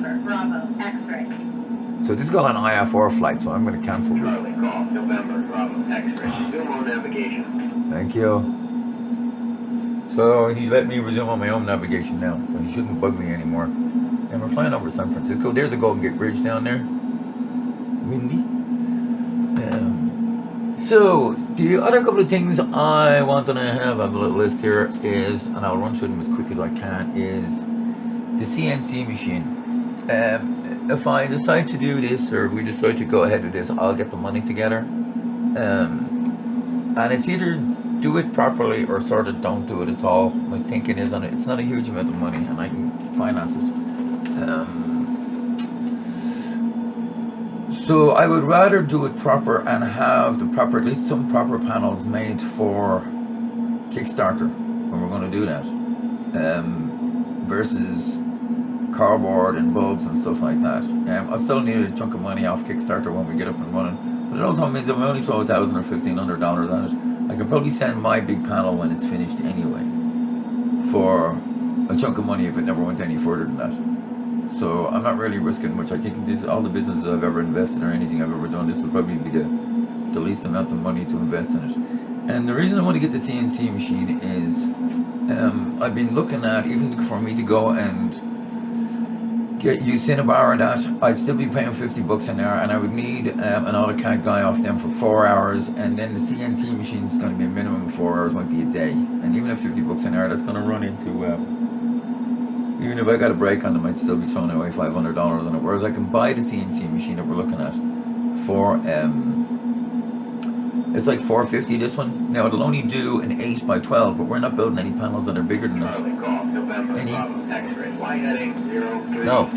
November, Bravo, X-ray. So this got an IFR flight, so I'm going to cancel this. Charlie, call November, Bravo, X-ray. Resume on navigation. Thank you. So he's letting me resume on my own navigation now, so he shouldn't bug me anymore. And we're flying over San Francisco. There's the Golden Gate Bridge down there. Windy. So the other couple of things I want to have on the little list here is, and I'll run through them as quick as I can, is the CNC machine. If I decide to do this, or we decide to go ahead with this, I'll get the money together. And it's either do it properly or sort of don't do it at all. My thinking is on it. It's not a huge amount of money, and I can finance it. So I would rather do it proper and have the proper, at least some proper panels made for Kickstarter when we're going to do that, versus cardboard and bulbs and stuff like that. I still need a chunk of money off Kickstarter when we get up and running, but it also means if I only throw $1,000 or $1,500 at it, I can probably send my big panel when it's finished anyway for a chunk of money if it never went any further than that. So I'm not really risking much. I think this, all the businesses I've ever invested or anything I've ever done, this will probably be the least amount of money to invest in it. And the reason I want to get the CNC machine is I've been looking at, even for me to go and get you Cinnabar and that, I'd still be paying $50 an hour, and I would need an AutoCAD guy off them for 4 hours, and then the CNC machine is going to be a minimum of 4 hours, might be a day. And even at $50 an hour, that's going to run into even if I got a break on them, I'd still be throwing away $500 on it. Whereas I can buy the CNC machine that we're looking at for it's like $450 this one. Now it'll only do an 8x12, but we're not building any panels that are bigger than that. Any? No,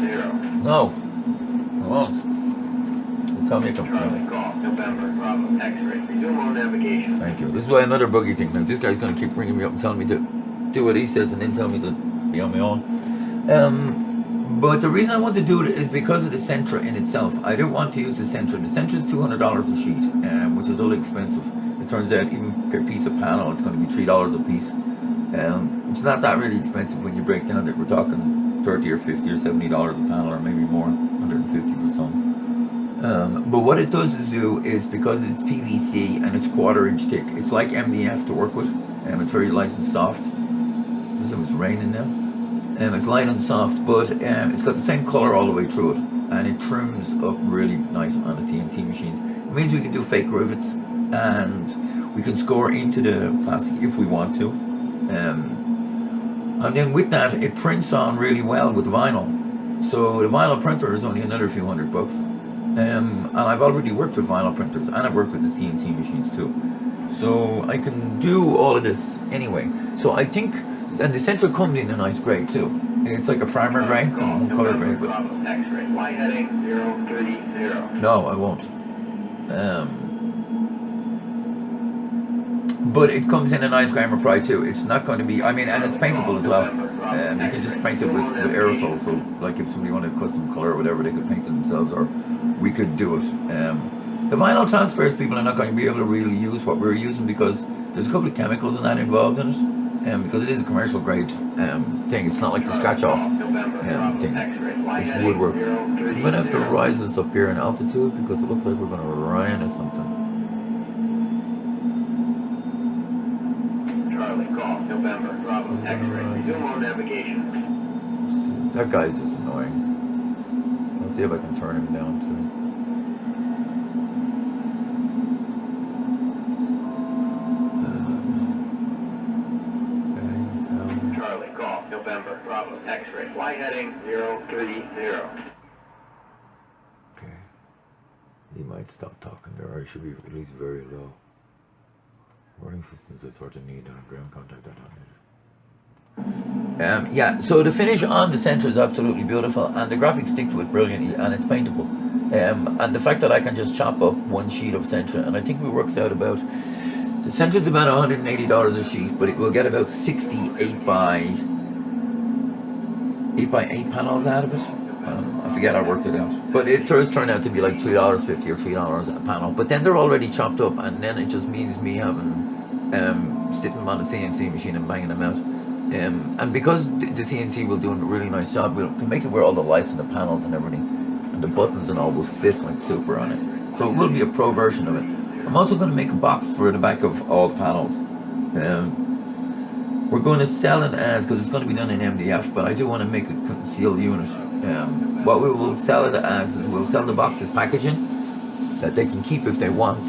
no, I won't. You tell me I can. Thank you. This is why another buggy thing. Now this guy's going to keep bringing me up and telling me to do what he says, and then tell me to be on my own. But the reason I want to do it is because of the Sentra in itself. I don't want to use the Sentra. The Sentra is $200 a sheet, which is a little expensive. It turns out even per piece of panel, it's going to be $3 a piece. It's not that really expensive when you break down that we're talking $30 or $50 or $70 a panel, or maybe more, $150 for some. But what it does do is, because it's PVC and it's 1/4 inch thick, it's like MDF to work with. It's very light and soft. Looks like it's raining now. It's light and soft, but it's got the same color all the way through it, and it trims up really nice on the CNC machines. It means we can do fake rivets, and we can score into the plastic if we want to. And then with that, it prints on really well with vinyl. So the vinyl printer is only another few $100. And I've already worked with vinyl printers, and I've worked with the CNC machines too. So I can do all of this anyway. So I think. And the Sentra comes in a nice grey too. It's like a primer grey, one colour grey. But no, I won't. But it comes in a nice grammar pry too. It's not going to be, I mean, and it's paintable as well. You can just paint it with aerosol. So like if somebody wanted a custom colour or whatever, they could paint it themselves, or we could do it. The vinyl transfers, people are not going to be able to really use what we're using, because there's a couple of chemicals in that involved in it. Because it is a commercial grade thing. It's not like the scratch off thing. It's woodwork. I'm going to have to rise this up here in altitude, because it looks like we're going to run into something. Charlie, call November, Bravo, X-ray. Resume on navigation. That guy's just annoying. Let's see if I can turn him down too. November, Bravo, X-ray, flight heading 030. Okay. He might stop talking there, or he should be at least very low. Warning systems I sort of need on ground contact. Yeah, so the finish on the Sentra is absolutely beautiful, and the graphics stick to it brilliantly, and it's paintable. And the fact that I can just chop up one sheet of Sentra, and I think it works out about, the Sentra's about $180 a sheet, but it will get about 68 by 8x8 panels out of it. I forget, I worked it out, but it does turn out to be like $3.50 or $3 a panel. But then they're already chopped up, and then it just means me having sitting on the CNC machine and banging them out. And because the CNC will do a really nice job, we can make it where all the lights and the panels and everything and the buttons and all will fit like super on it. So it will be a pro version of it. I'm also going to make a box for the back of all the panels. We're going to sell it as, because it's going to be done in MDF, but I do want to make a concealed unit. What we will sell it as is we'll sell the box as packaging that they can keep if they want.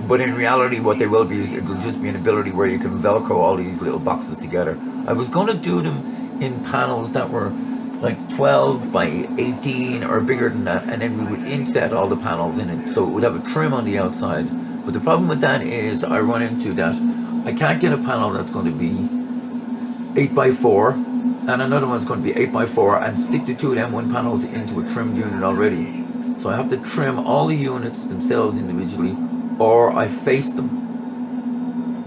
But in reality, what they will be is it will just be an ability where you can Velcro all these little boxes together. I was going to do them in panels that were like 12 by 18 or bigger than that, and then we would inset all the panels in it, so it would have a trim on the outside. But the problem with that is I run into that I can't get a panel that's going to be 8 by 4 and another one's going to be 8 by 4 and stick the two of them one panels into a trimmed unit already. So I have to trim all the units themselves individually, or I face them,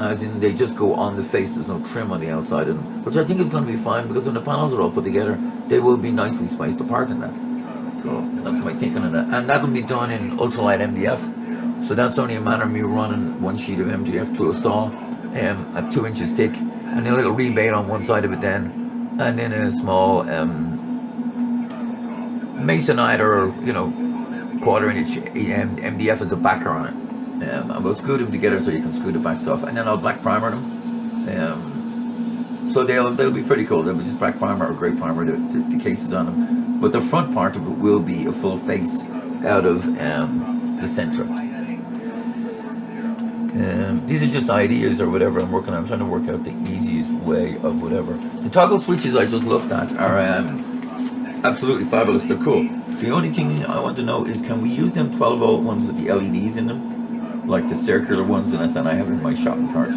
as in they just go on the face, there's no trim on the outside of them, which I think is going to be fine, because when the panels are all put together they will be nicely spaced apart in that. So that's my thinking on that, and that'll be done in ultralight MDF. So that's only a matter of me running one sheet of MDF through a saw at 2 inches thick, and a little rebate on one side of it then, and then a small masonite or 1/4 inch MDF as a backer on it. And we'll screw them together so you can screw the backs off, and then I'll black primer them. So they'll be pretty cool. They'll be just black primer or grey primer, the cases on them. But the front part of it will be a full face out of the Centra. These are just ideas or whatever I'm working on. I'm trying to work out the easiest way of whatever. The toggle switches I just looked at are absolutely fabulous. They're cool. The only thing I want to know is, can we use them 12-volt ones with the LEDs in them, like the circular ones that I have in my shopping cart?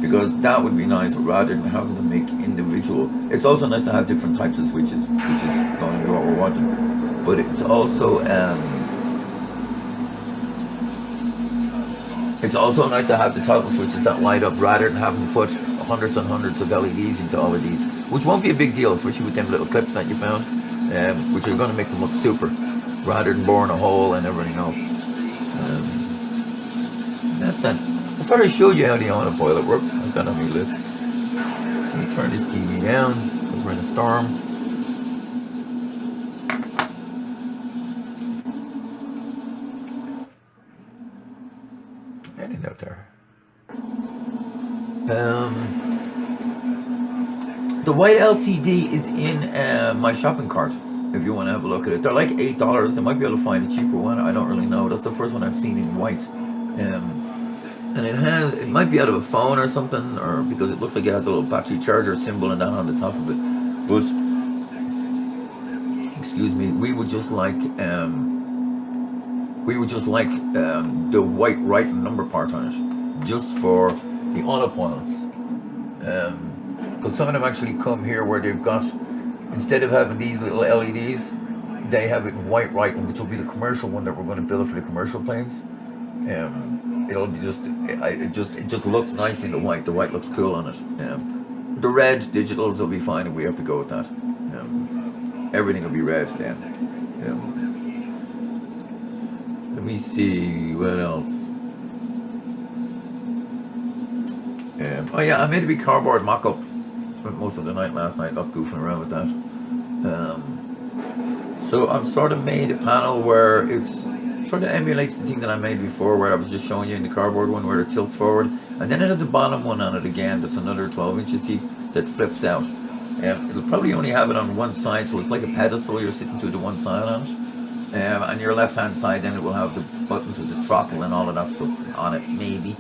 Because that would be nice rather than having to make individual. It's also nice to have different types of switches, which is going to be what we're wanting. But it's also nice to have the toggle switches that light up rather than having to put hundreds and hundreds of LEDs into all of these, which won't be a big deal, especially with them little clips that you found, which are going to make them look super, rather than boring a hole and everything else. That's that. I thought I showed you how the autopilot works. I've got on my list. Let me turn this TV down because we're in a storm. Getting out there. The white LCD is in my shopping cart if you want to have a look at it. They're like $8. They might be able to find a cheaper one. I don't really know. That's the first one I've seen in white. And it might be out of a phone or something, or because it looks like it has a little battery charger symbol and that on the top of it. But excuse me, we would just like the white writing number part on it, just for the autopilots. Because some of them actually come here where they've got, instead of having these little LEDs, they have it in white writing, which will be the commercial one that we're going to build for the commercial planes. It'll be it just looks nice in the white. The white looks cool on it. The red digitals will be fine if we have to go with that. Everything will be red then. Let me see what else. Oh yeah, I made a big cardboard mock-up. Spent most of the night last night up goofing around with that. So I've sort of made a panel where it's sort of emulates the thing that I made before, where I was just showing you in the cardboard one, where it tilts forward, and then it has a bottom one on it again that's another 12 inches deep that flips out. It'll probably only have it on one side, so it's like a pedestal you're sitting to the one side on it. On your left hand side then it will have the buttons with the throttle and all of that stuff on it, maybe.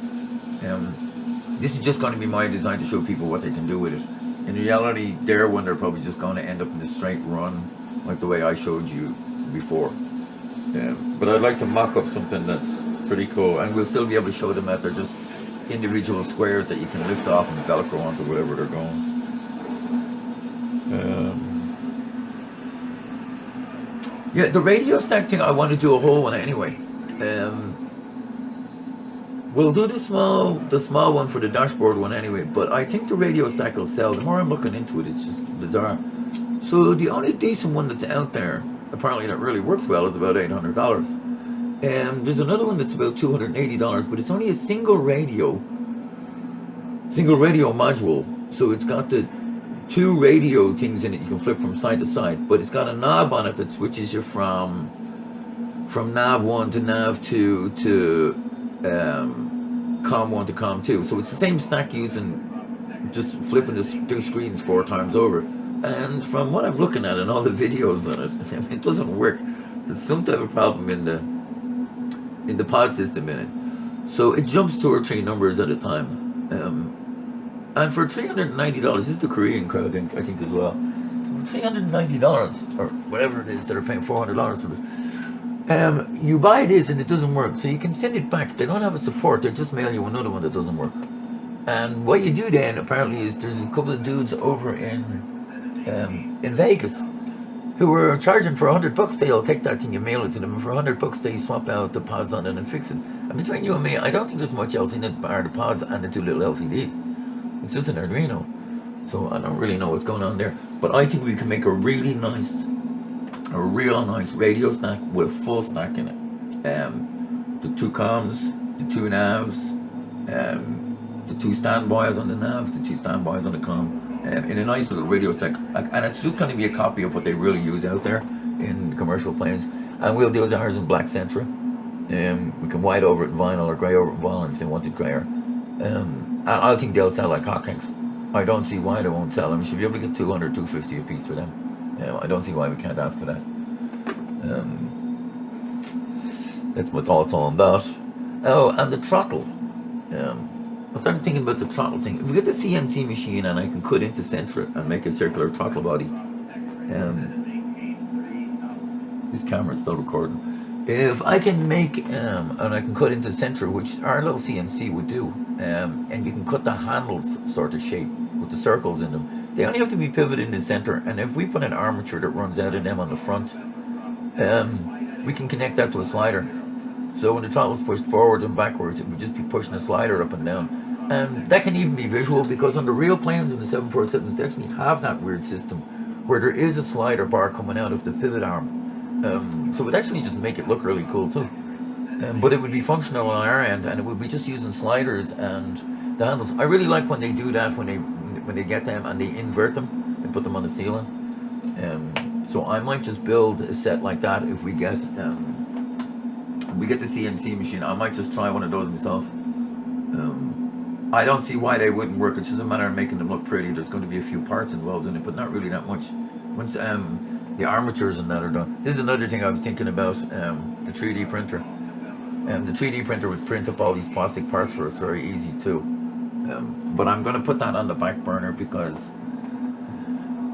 This is just going to be my design to show people what they can do with it. In reality, their one, they're probably just going to end up in a straight run like the way I showed you before. But I'd like to mock up something that's pretty cool, and we'll still be able to show them that they're just individual squares that you can lift off and Velcro onto wherever they're going. Yeah, the radio stack thing, I want to do a whole one anyway. We'll do the small one for the dashboard one anyway, but I think the radio stack will sell. The more I'm looking into it, it's just bizarre. So the only decent one that's out there, apparently that really works well, is about $800. There's another one that's about $280, but it's only a single radio module. So it's got the two radio things in it you can flip from side to side, but it's got a knob on it that switches you from nav 1 to nav 2 to com 1 to com 2. So it's the same stack using just flipping the two screens 4 times over. And from what I'm looking at and all the videos on it, it doesn't work. There's some type of problem in the pod system in it. So it jumps 2 or 3 numbers at a time. And for $390, this is the Korean crowd, I think as well. So for $390 or whatever it is, they're paying $400 for this. You buy this and it doesn't work, so you can send it back. They don't have a support; they just mail you another one that doesn't work. And what you do then, apparently, is there's a couple of dudes over in Vegas who were charging for $100. They'll take that thing, you mail it to them, and for $100 they swap out the pods on it and fix it. And between you and me, I don't think there's much else in it bar the pods and the 2 little LCDs. It's just an Arduino, so I don't really know what's going on there. But I think we can make a real nice radio stack with a full stack in it. The 2 comms, the 2 navs, the 2 standbys on the nav, the 2 standbys on the com, in a nice little radio stack. And it's just going to be a copy of what they really use out there in commercial planes. And we'll do ours in black Centra. We can white over it in vinyl or grey over it in vinyl if they wanted grayer. I think they'll sell like hotcakes. I don't see why they won't sell them. We should be able to get 200, 250 a piece for them. I don't see why we can't ask for that. That's my thoughts on that. Oh, and the throttle. I started thinking about the throttle thing. If we get the CNC machine and I can cut into Centra and make a circular throttle body, this camera's still recording. If I can make, and I can cut into Centra, which our little CNC would do, and you can cut the handles sort of shape with the circles in them. They only have to be pivoted in the center, and if we put an armature that runs out of them on the front, we can connect that to a slider. So when the throttle's pushed forwards and backwards, it would just be pushing a slider up and down. That can even be visual, because on the real planes in the 747s, they actually have that weird system where there is a slider bar coming out of the pivot arm. So it would actually just make it look really cool too. But it would be functional on our end, and it would be just using sliders and the handles. I really like when they do that, when they get them and they invert them and put them on the ceiling. So I might just build a set like that if we get the CNC machine. I might just try one of those myself. I don't see why they wouldn't work. It's just a matter of making them look pretty. There's going to be a few parts involved in it, but not really that much. Once the armatures and that are done. This is another thing I was thinking about, the 3D printer. The 3D printer would print up all these plastic parts for us very easy too. But I'm going to put that on the back burner because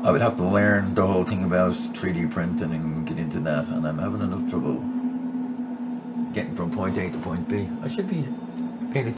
I would have to learn the whole thing about 3D printing and get into that, and I'm having enough trouble getting from point A to point B. I should be paying